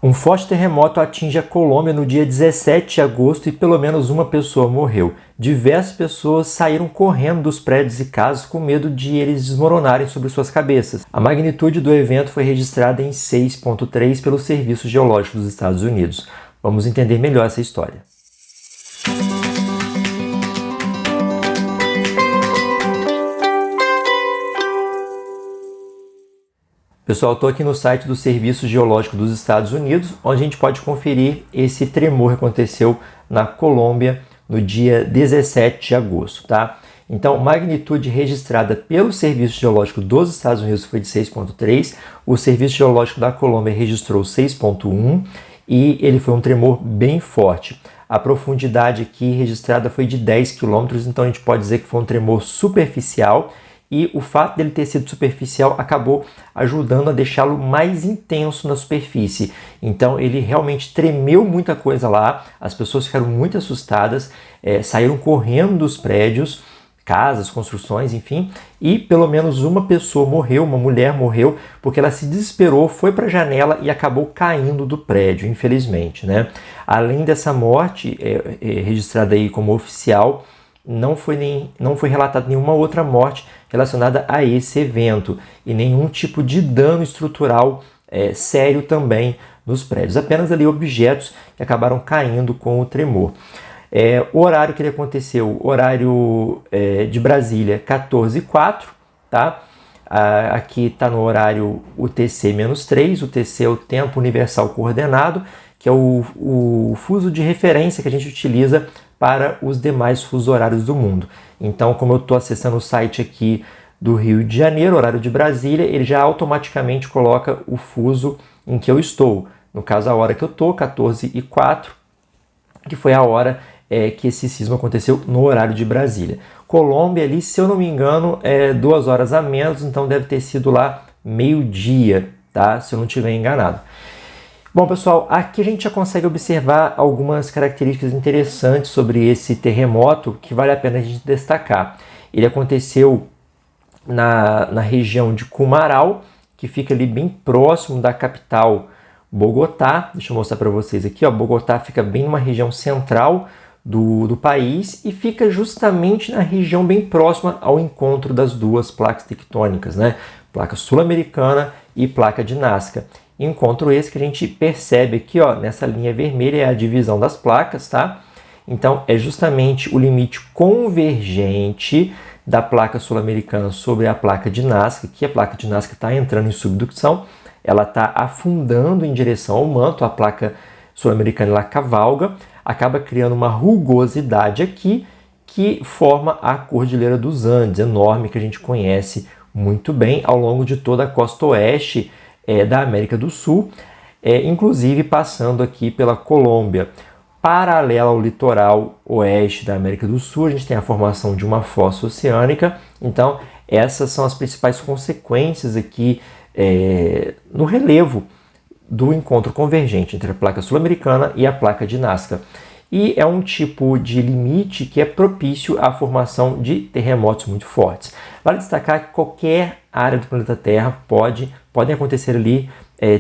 Um forte terremoto atinge a Colômbia no dia 17 de agosto e pelo menos uma pessoa morreu. Diversas pessoas saíram correndo dos prédios e casas com medo de eles desmoronarem sobre suas cabeças. A magnitude do evento foi registrada em 6,3 pelo Serviço Geológico dos Estados Unidos. Vamos entender melhor essa história. Pessoal, estou aqui no site do Serviço Geológico dos Estados Unidos, onde a gente pode conferir esse tremor que aconteceu na Colômbia no dia 17 de agosto, tá? Então, magnitude registrada pelo Serviço Geológico dos Estados Unidos foi de 6,3, o Serviço Geológico da Colômbia registrou 6,1 e ele foi um tremor bem forte. A profundidade aqui registrada foi de 10 km, então a gente pode dizer que foi um tremor superficial. E o fato dele ter sido superficial acabou ajudando a deixá-lo mais intenso na superfície. Então ele realmente tremeu muita coisa lá, as pessoas ficaram muito assustadas, saíram correndo dos prédios, casas, construções, enfim, e pelo menos uma pessoa morreu, uma mulher morreu, porque ela se desesperou, foi para a janela e acabou caindo do prédio, infelizmente, né? Além dessa morte registrada aí como oficial, não foi relatada nenhuma outra morte relacionada a esse evento e nenhum tipo de dano estrutural sério também nos prédios. Apenas ali objetos que acabaram caindo com o tremor. O horário que ele aconteceu, horário de Brasília, 14h04, tá? Aqui está no horário UTC-3, UTC é o Tempo Universal Coordenado, que é o fuso de referência que a gente utiliza para os demais fusos horários do mundo. Então, como eu estou acessando o site aqui do Rio de Janeiro, horário de Brasília, ele já automaticamente coloca o fuso em que eu estou. No caso, a hora que eu estou, 14h04, que foi a hora que esse sismo aconteceu no horário de Brasília. Colômbia ali, se eu não me engano, 2 horas a menos, então deve ter sido lá meio-dia, tá? Se eu não estiver enganado. Bom, pessoal, aqui a gente já consegue observar algumas características interessantes sobre esse terremoto que vale a pena a gente destacar. Ele aconteceu na região de Cumaral, que fica ali bem próximo da capital Bogotá. Deixa eu mostrar para vocês aqui, ó. Bogotá fica bem numa região central do país e fica justamente na região bem próxima ao encontro das duas placas tectônicas, né? Placa sul-americana e placa de Nazca. Encontro esse que a gente percebe aqui, ó, nessa linha vermelha é a divisão das placas, tá? Então é justamente o limite convergente da placa sul-americana sobre a placa de Nazca, que a placa de Nazca está entrando em subducção, ela está afundando em direção ao manto, a placa sul-americana ela cavalga, acaba criando uma rugosidade aqui que forma a Cordilheira dos Andes, enorme, que a gente conhece muito bem ao longo de toda a costa oeste da América do Sul, inclusive passando aqui pela Colômbia. Paralela ao litoral oeste da América do Sul, a gente tem a formação de uma fossa oceânica. Então, essas são as principais consequências aqui no relevo do encontro convergente entre a placa sul-americana e a placa de Nazca. E é um tipo de limite que é propício à formação de terremotos muito fortes. Vale destacar que qualquer área do planeta Terra podem acontecer ali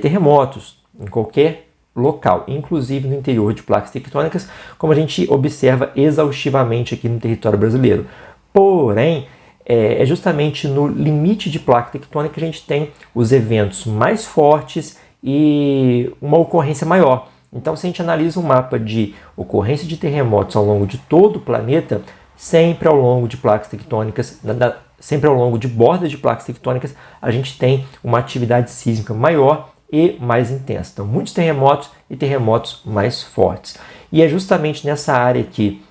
terremotos em qualquer local, inclusive no interior de placas tectônicas, como a gente observa exaustivamente aqui no território brasileiro. Porém, é justamente no limite de placa tectônica que a gente tem os eventos mais fortes e uma ocorrência maior. Então, se a gente analisa um mapa de ocorrência de terremotos ao longo de todo o planeta, sempre ao longo de placas tectônicas, sempre ao longo de bordas de placas tectônicas, a gente tem uma atividade sísmica maior e mais intensa. Então, muitos terremotos e terremotos mais fortes. E é justamente nessa área aqui,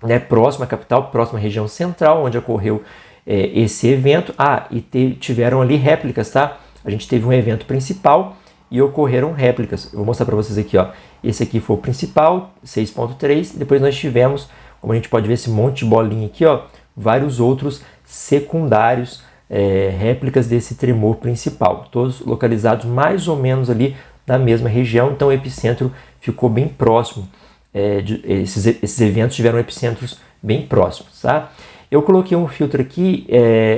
né, próxima à capital, próxima à região central, onde ocorreu esse evento. E tiveram ali réplicas, tá? A gente teve um evento principal e ocorreram réplicas. Eu vou mostrar para vocês aqui, ó. Esse aqui foi o principal, 6,3. Depois nós tivemos, como a gente pode ver, esse monte de bolinha aqui, ó, vários outros secundários, réplicas desse tremor principal, todos localizados mais ou menos ali na mesma região. Então o epicentro ficou bem próximo, esses eventos tiveram epicentros bem próximos, tá? Eu coloquei um filtro aqui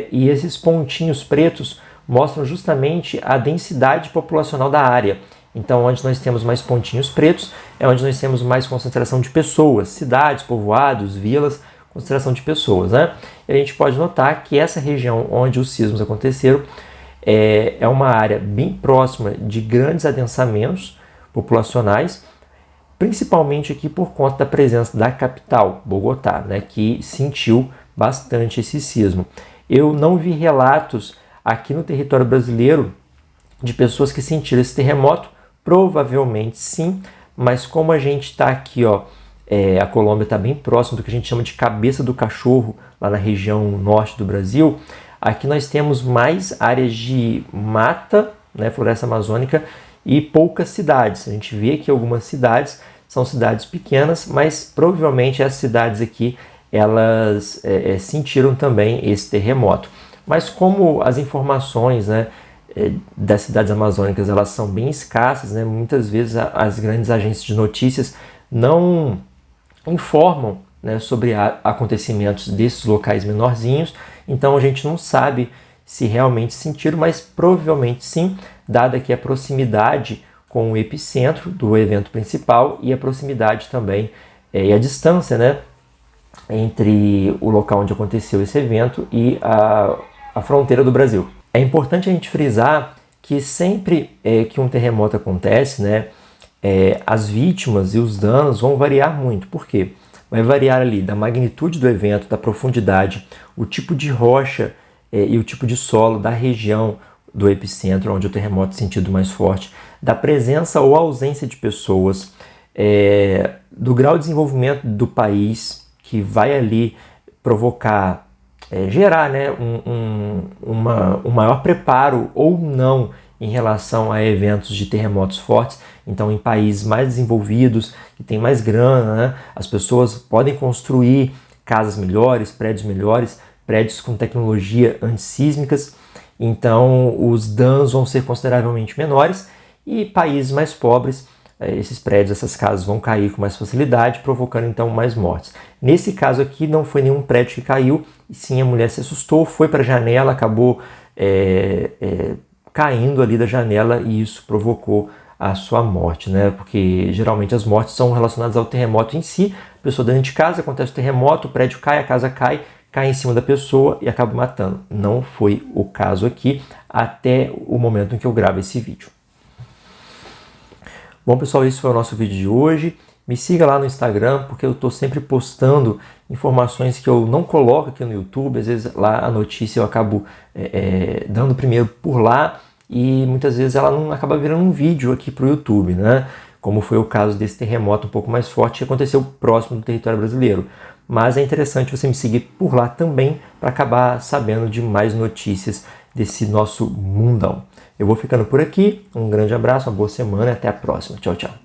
e esses pontinhos pretos mostram justamente a densidade populacional da área. Então, onde nós temos mais pontinhos pretos é onde nós temos mais concentração de pessoas, cidades, povoados, vilas, concentração de pessoas, né? E a gente pode notar que essa região onde os sismos aconteceram é uma área bem próxima de grandes adensamentos populacionais, principalmente aqui por conta da presença da capital, Bogotá, né, que sentiu bastante esse sismo. Eu não vi relatos aqui no território brasileiro de pessoas que sentiram esse terremoto, provavelmente sim, mas como a gente está aqui, ó, a Colômbia está bem próximo do que a gente chama de cabeça do cachorro, lá na região norte do Brasil, aqui nós temos mais áreas de mata, né, floresta amazônica, e poucas cidades. A gente vê que algumas cidades são cidades pequenas, mas provavelmente essas cidades aqui elas sentiram também esse terremoto. Mas como as informações, né, das cidades amazônicas elas são bem escassas, né, muitas vezes as grandes agências de notícias não informam, né, sobre acontecimentos desses locais menorzinhos, então a gente não sabe se realmente sentiram, mas provavelmente sim, dada que a proximidade com o epicentro do evento principal e a proximidade também e a distância, né, entre o local onde aconteceu esse evento e a fronteira do Brasil. É importante a gente frisar que sempre que um terremoto acontece, né, as vítimas e os danos vão variar muito. Por quê? Vai variar ali da magnitude do evento, da profundidade, o tipo de rocha e o tipo de solo da região do epicentro, onde o terremoto é sentido mais forte, da presença ou ausência de pessoas, do grau de desenvolvimento do país, que vai ali provocar, gerar, né, um maior preparo ou não em relação a eventos de terremotos fortes. Então, em países mais desenvolvidos, que tem mais grana, né, as pessoas podem construir casas melhores, prédios com tecnologia antissísmicas, então os danos vão ser consideravelmente menores, e países mais pobres, esses prédios, essas casas vão cair com mais facilidade, provocando então mais mortes. Nesse caso aqui não foi nenhum prédio que caiu, e sim a mulher se assustou, foi para a janela, acabou caindo ali da janela, e isso provocou a sua morte, né? Porque geralmente as mortes são relacionadas ao terremoto em si. A pessoa dentro de casa, acontece o terremoto, o prédio cai, a casa cai em cima da pessoa e acaba matando. Não foi o caso aqui até o momento em que eu gravo esse vídeo. Bom, pessoal, esse foi o nosso vídeo de hoje. Me siga lá no Instagram, porque eu estou sempre postando informações que eu não coloco aqui no YouTube. Às vezes lá a notícia eu acabo dando primeiro por lá, e muitas vezes ela não acaba virando um vídeo aqui para o YouTube, né? Como foi o caso desse terremoto um pouco mais forte que aconteceu próximo do território brasileiro. Mas é interessante você me seguir por lá também para acabar sabendo de mais notícias desse nosso mundão. Eu vou ficando por aqui, um grande abraço, uma boa semana e até a próxima. Tchau, tchau.